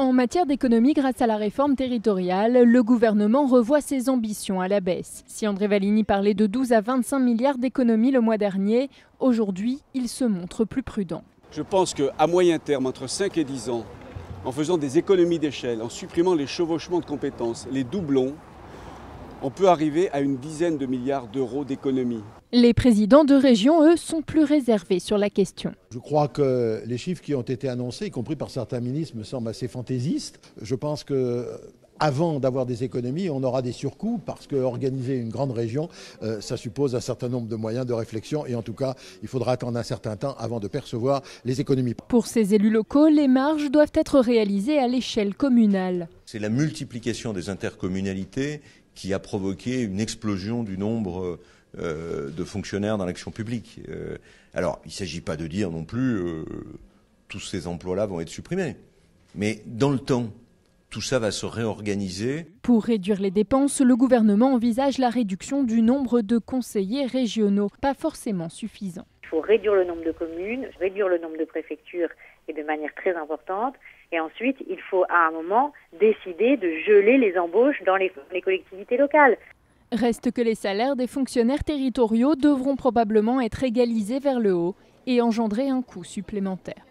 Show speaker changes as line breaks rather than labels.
En matière d'économie, grâce à la réforme territoriale, le gouvernement revoit ses ambitions à la baisse. Si André Vallini parlait de 12 à 25 milliards d'économies le mois dernier, aujourd'hui, il se montre plus prudent.
Je pense qu'à moyen terme, entre 5 et 10 ans, en faisant des économies d'échelle, en supprimant les chevauchements de compétences, les doublons, on peut arriver à une dizaine de milliards d'euros d'économies.
Les présidents de région, eux, sont plus réservés sur la question.
Je crois que les chiffres qui ont été annoncés, y compris par certains ministres, me semblent assez fantaisistes. Je pense qu'avant d'avoir des économies, on aura des surcoûts parce qu'organiser une grande région, ça suppose un certain nombre de moyens de réflexion et en tout cas, il faudra attendre un certain temps avant de percevoir les économies.
Pour ces élus locaux, les marges doivent être réalisées à l'échelle communale.
C'est la multiplication des intercommunalités qui a provoqué une explosion du nombre de fonctionnaires dans l'action publique. Alors, il ne s'agit pas de dire non plus tous ces emplois-là vont être supprimés. Mais dans le temps, tout ça va se réorganiser.
Pour réduire les dépenses, le gouvernement envisage la réduction du nombre de conseillers régionaux, pas forcément suffisant.
Il faut réduire le nombre de communes, réduire le nombre de préfectures et de manière très importante. Et ensuite, il faut à un moment décider de geler les embauches dans les collectivités locales.
Reste que les salaires des fonctionnaires territoriaux devront probablement être égalisés vers le haut et engendrer un coût supplémentaire.